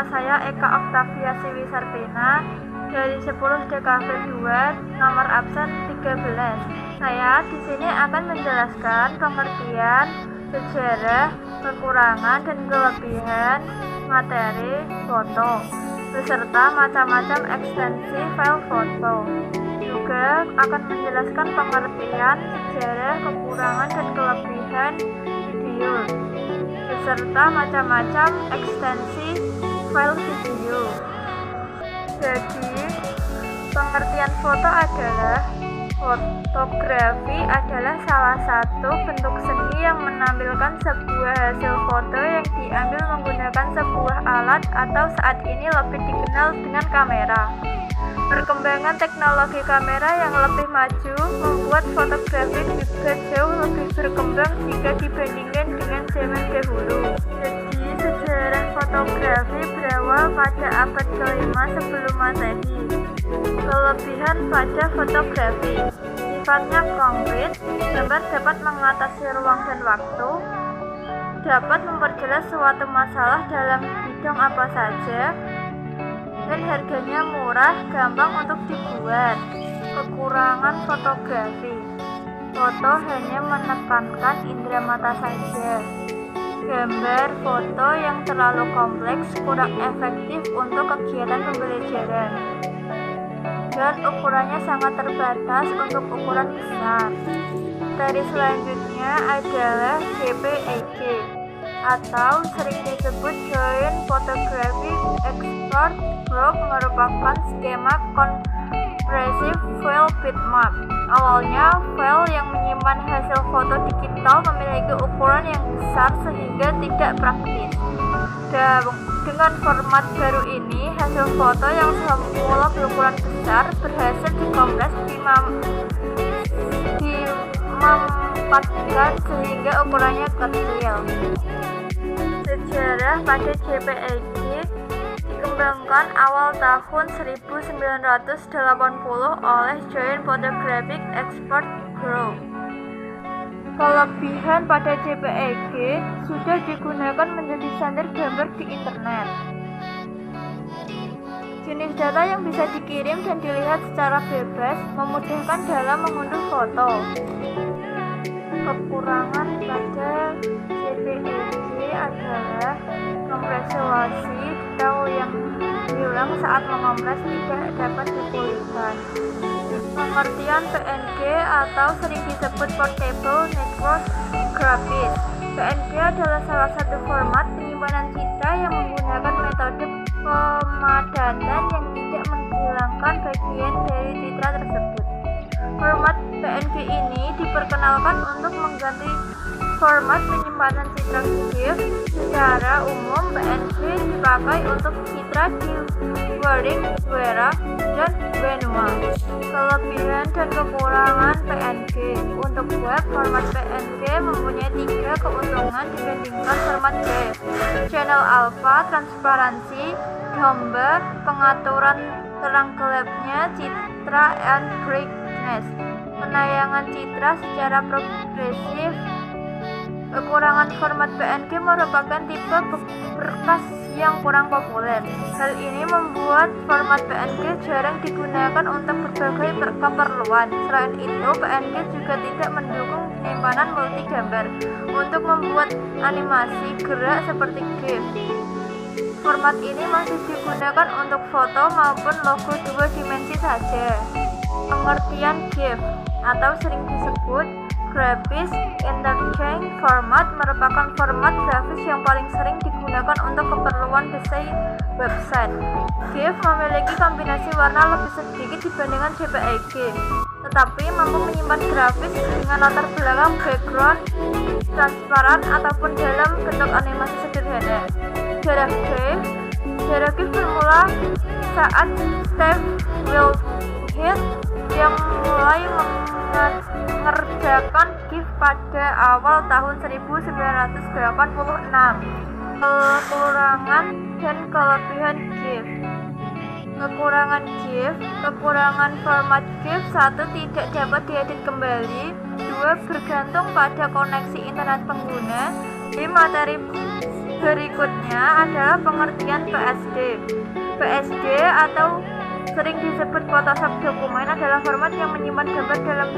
Nama saya Eka Oktavia Siwisarpina dari 10 DKV 2 nomor absen 13. Saya di sini akan menjelaskan pengertian, sejarah, kekurangan dan kelebihan materi foto beserta macam-macam ekstensi file foto. Juga akan menjelaskan pengertian, sejarah, kekurangan dan kelebihan video beserta macam-macam ekstensi file video. Jadi, pengertian foto adalah fotografi adalah salah satu bentuk seni yang menampilkan sebuah hasil foto yang diambil menggunakan sebuah alat atau saat ini lebih dikenal dengan kamera. Perkembangan teknologi kamera yang lebih maju membuat fotografi juga jauh lebih berkembang jika dibandingkan dengan zaman dahulu. Jadi, sejarah fotografi berawal pada abad ke-5 sebelum Masehi. Kelebihan pada fotografi sifatnya konkret, gambar dapat mengatasi ruang dan waktu, dapat memperjelas suatu masalah dalam bidang apa saja, dan harganya murah, gampang untuk dibuat. Kekurangan fotografi: foto hanya menekankan indera mata saja. Gambar foto yang terlalu kompleks kurang efektif untuk kegiatan pembelajaran, dan ukurannya sangat terbatas untuk ukuran besar. Materi selanjutnya adalah JPEG atau sering disebut Joint Photographic Export Group, merupakan skema kompresif file bitmap. Awalnya, file yang menyimpan hasil foto digital memiliki ukuran yang besar sehingga tidak praktis. Dengan format baru ini, hasil foto yang semula berukuran besar berhasil dikompres dimampatkan sehingga ukurannya kecil. Sejarah pada JPEG dikembangkan awal tahun 1980 oleh Joint Photographic Export Group. Kelebihan pada JPEG sudah digunakan menjadi standar gambar di internet. Jenis data yang bisa dikirim dan dilihat secara bebas memudahkan dalam mengunduh foto. Kekurangan pada JPEG adalah kompresisi data yang hilang saat mengompres tidak dapat dipulihkan. Pengertian PNG atau sering disebut Portable Network Graphics. PNG adalah salah satu format penyimpanan citra yang menggunakan metode pemadanan yang tidak menghilangkan bagian dari citra tersebut. Format PNG ini diperkenalkan untuk mengganti format penyimpanan citra GIF. Secara umum, PNG dipakai untuk citra di Word, Wera, dan Benua. Kelebihan dan kekurangan PNG. Untuk web, format PNG mempunyai 3 keuntungan dibandingkan format GIF: channel alpha, transparansi, gambar, pengaturan terang gelapnya citra, and brightness, penayangan citra secara progresif. Kekurangan format PNG merupakan tipe berkas yang kurang populer. Hal ini membuat format PNG jarang digunakan untuk berbagai keperluan. Selain itu, PNG juga tidak mendukung penyimpanan multigambar untuk membuat animasi gerak seperti GIF. Format ini masih digunakan untuk foto maupun logo 2 dimensi saja. Pengertian GIF atau sering disebut Graphics Interchange Format merupakan format grafis yang paling sering digunakan untuk keperluan desain website. GIF memiliki kombinasi warna lebih sedikit dibandingkan JPEG, tetapi mampu menyimpan grafis dengan latar belakang background transparan ataupun dalam bentuk animasi sederhana. Sejarah GIF bermula saat Steve Wilhead yang mulai mengerjakan GIF pada awal tahun 1986. Kekurangan dan kelebihan GIF. Kekurangan GIF. Kekurangan format GIF: 1. Tidak dapat diedit kembali. 2. Bergantung pada koneksi internet pengguna. 3. Materi Berikutnya adalah pengertian PSD. PSD atau sering disebut Photoshop dokumen adalah format yang menyimpan gambar dalam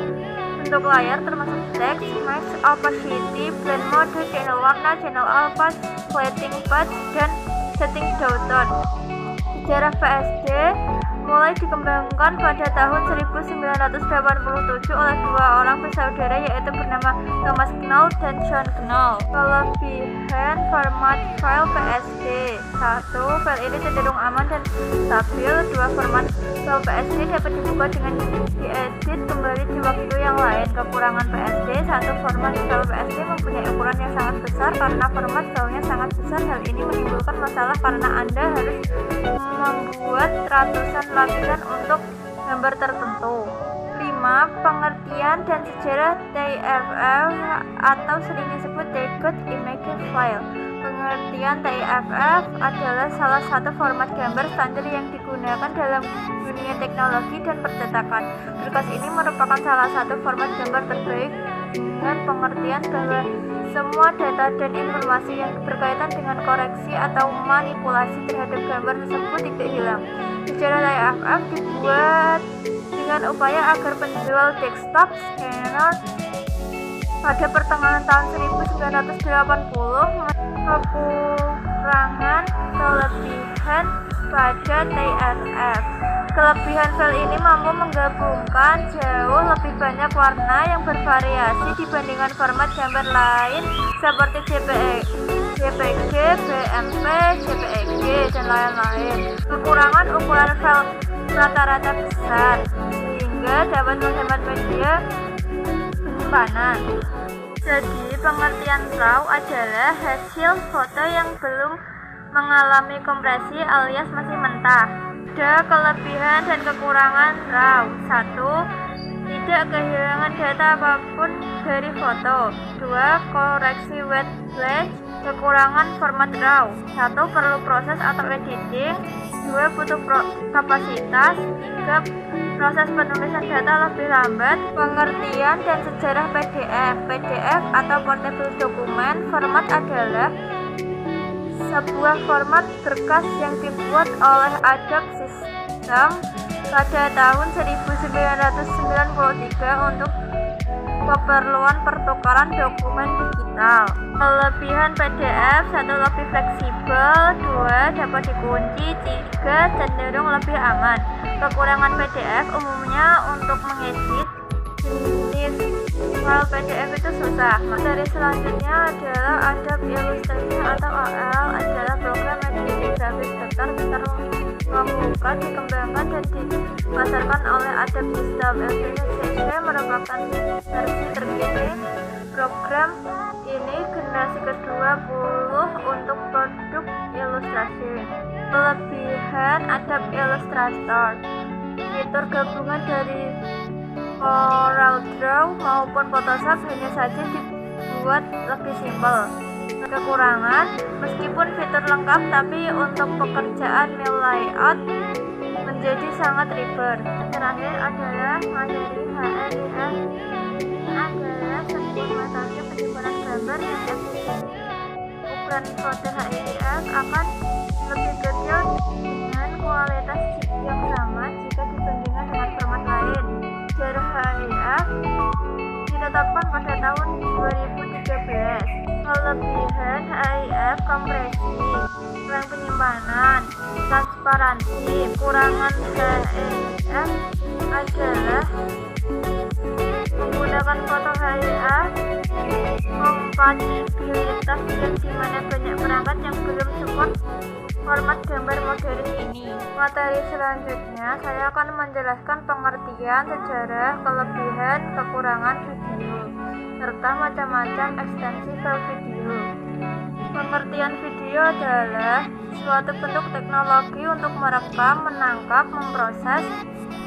bentuk layar termasuk teks, max, opacity, blend mode, channel warna, channel alpha, splitting patch, dan setting dual tone. Sejarah PSD mulai dikembangkan pada tahun 1987 oleh dua orang bersaudara yaitu bernama Thomas Knoll dan John Knoll. Kelebihan format file PSD: 1. File ini cenderung aman dan stabil. 2. Format file PSD dapat dibuka dengan diedit kembali di waktu yang lain. Kekurangan PSD: 1. Format file PSD mempunyai ukuran yang sangat besar. Karena format filenya sangat besar, hal ini menimbulkan masalah karena Anda harus membuat ratusan lapisan untuk gambar tertentu. 5. Pengertian dan sejarah TIFF atau sering disebut Decode Image File. Pengertian TIFF adalah salah satu format gambar standar yang digunakan dalam dunia teknologi dan percetakan. Berkas ini merupakan salah satu format gambar terbaik dengan pengertian bahwa semua data dan informasi yang berkaitan dengan koreksi atau manipulasi terhadap gambar tersebut tidak hilang. Sejarah TIFF dibuat dengan upaya agar penjual desktop scanner pada pertengahan tahun 1980 kekurangan kelebihan pada TIFF. Kelebihan file ini mampu menggabungkan jauh lebih banyak warna yang bervariasi dibandingkan format gambar lain seperti JPG, BMP, JPEG, dan lain-lain. Kekurangan ukuran file rata-rata besar sehingga dapat menghemat media penyimpanan. Jadi, pengertian RAW adalah hasil foto yang belum mengalami kompresi alias masih mentah. Ada kelebihan dan kekurangan RAW. 1. Tidak kehilangan data apapun dari foto. 2. Koreksi white balance. Kekurangan format RAW. 1. Perlu proses atau editing. 2. Butuh kapasitas. 3. Proses penulisan data lebih lambat. Pengertian dan sejarah PDF. PDF atau portable document format adalah sebuah format berkas yang dibuat oleh Adobe System pada tahun 1993 untuk keperluan pertukaran dokumen digital. Kelebihan PDF: 1. Lebih fleksibel. 2. Dapat dikunci. 3. Cenderung lebih aman. Kekurangan PDF: umumnya untuk mengedit jenis file PDF itu susah. Materi selanjutnya adalah Adobe Illustrator atau AL adalah program editing grafis vektor membuka, dikembangkan dan dipasarkan oleh Adobe System. Illustrator merupakan versi terkini program ini generasi ke-20 untuk produk ilustrasi. Kelebihan Adobe Illustrator: fitur gabungan dari CorelDRAW maupun Photoshop hanya saja dibuat lebih simpel. Kekurangan: meskipun fitur lengkap, tapi untuk pekerjaan layout menjadi sangat ribet. Terakhir adalah materi HRIF. Ini adalah sebuah metode penyimpanan gambar yang efisien. Ukuran foto HRIF akan lebih kecil dengan kualitas yang sama jika dibandingkan dengan format lain. Sejarah HRIF ditetapkan pada tahun 2013. Kelebihan HRIF: kompresi, kurang penyimpanan, transparansi. Kekurangan HRIF adalah menggunakan foto HRIF kompatibilitas yang dimana banyak perangkat yang belum support format gambar modern ini. Materi selanjutnya saya akan menjelaskan pengertian, sejarah, kelebihan, kekurangan video, serta macam-macam ekstensi file video. Pengertian video adalah suatu bentuk teknologi untuk merekam, menangkap, memproses,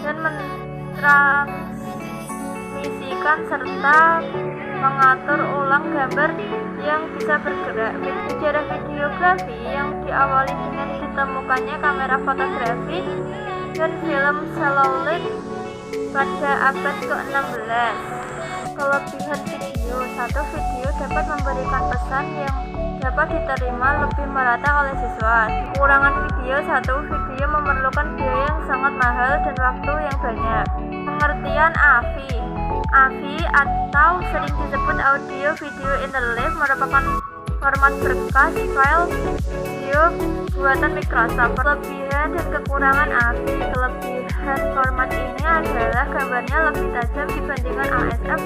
dan mentransmisikan serta mengatur ulang gambar yang bisa bergerak. Sejarah videografi yang diawali dengan ditemukannya kamera fotografi dan film seluloid pada abad ke-16. Kelebihan video: 1. Video dapat memberikan pesan yang dapat diterima lebih merata oleh siswa. Kekurangan video: satu, video memerlukan biaya yang sangat mahal dan waktu yang banyak. Pengertian AVI. AVI atau sering disebut Audio Video Interleave merupakan format berkas file video buatan Microsoft. Kelebihan dan kekurangan AVI. Kelebihan format ini adalah gambarnya lebih tajam dibandingkan ASF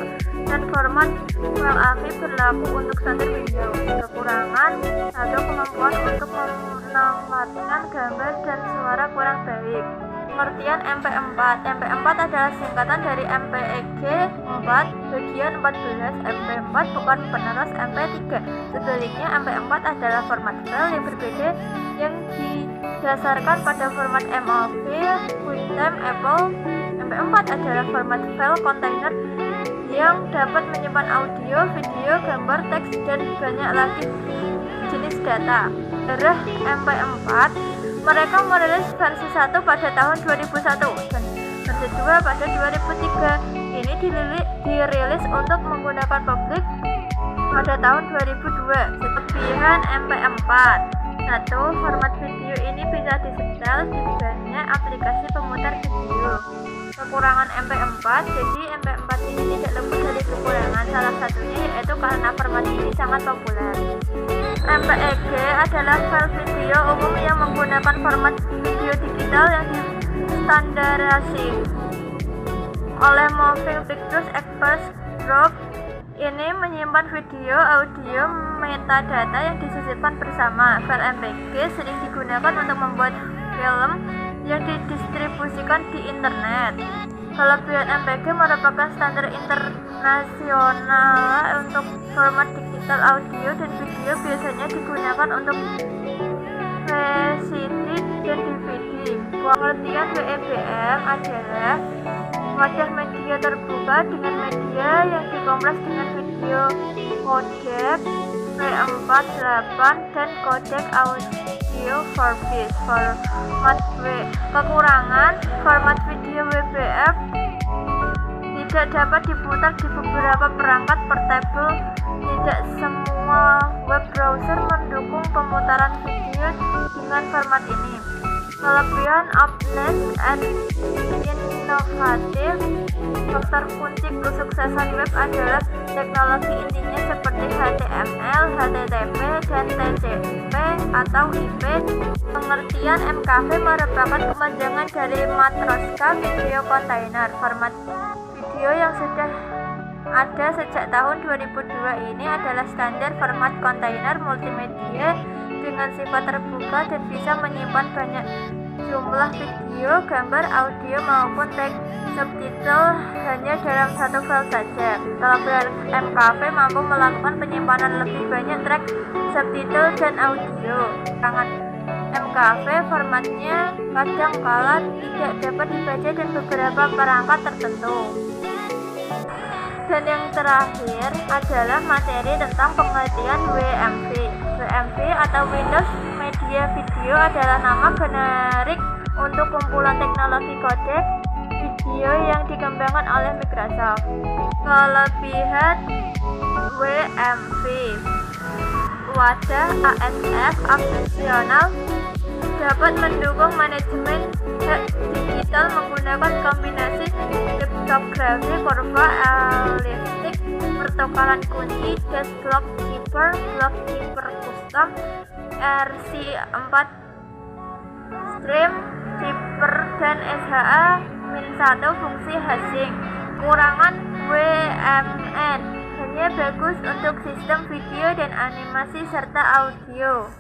dan format file AVI berlaku untuk standar Windows. Kekurangan: satu, kemampuan untuk menamatkan gambar dan suara kurang baik. Pengertian MP4. MP4 adalah singkatan dari MPEG 4 bagian 14. MP4 bukan penerus MP3. Sebaliknya, MP4 adalah format file yang berbeda yang didasarkan pada format MOV, QuickTime, Apple. MP4 adalah format file container yang dapat menyimpan audio, video, gambar, teks, dan banyak lagi jenis data. Sejarah MP4. Mereka merilis versi 1 pada tahun 2001 dan versi 2 pada 2003. Ini dirilis untuk menggunakan publik pada tahun 2002. Kelebihan MP4. 1. Format video ini bisa disetel di banyak aplikasi pemutar video. Kekurangan MP4. Jadi MP4 ini tidak luput dari kekurangan. Salah satunya yaitu karena format ini sangat populer. MPEG adalah file video umum yang menggunakan format video digital yang distandarisasi oleh Moving Pictures Express Group. Ini menyimpan video, audio, metadata yang disisipkan bersama. File MPEG sering digunakan untuk membuat film yang didistribusikan di internet. Kelebihan MPEG merupakan standar internasional untuk format digital audio dan video, biasanya digunakan untuk VCD dan DVD. Pengertian WEBM adalah wadah media terbuka dengan media yang dikompres dengan video codec W48 dan codec audio 4-bit format W. Kekurangan: format video WBF tidak dapat diputar di beberapa perangkat portable. Tidak semua web browser mendukung pemutaran video dengan format ini. Kelebihan: openness and inovatif. Faktor kunci kesuksesan web adalah teknologi intinya seperti HTML, HTTP, dan TCP atau IP. Pengertian: MKV merupakan kepanjangan dari Matroska Video Container. Format video yang sudah ada sejak tahun 2002 ini adalah standar format kontainer multimedia dengan sifat terbuka dan bisa menyimpan banyak jumlah video, gambar, audio maupun teks. Subtitle hanya dalam satu file saja. Kelebihan: MKV mampu melakukan penyimpanan lebih banyak track, subtitle, dan audio. Kekurangan: MKV formatnya kadangkala tidak dapat dibaca dan beberapa perangkat tertentu. Dan yang terakhir adalah materi tentang pengertian WMV. WMV atau Windows Media Video adalah nama generik untuk kumpulan teknologi kodek video yang dikembangkan oleh Microsoft. Kelebihan WMV: wadah ASF opsional, dapat mendukung manajemen digital menggunakan kombinasi kriptografi, kurva elliptik, pertukaran kunci, dash block keeper custom, RC4 stream keeper, dan SHA-1 fungsi hashing. Kekurangan: WMN hanya bagus untuk sistem video dan animasi serta audio.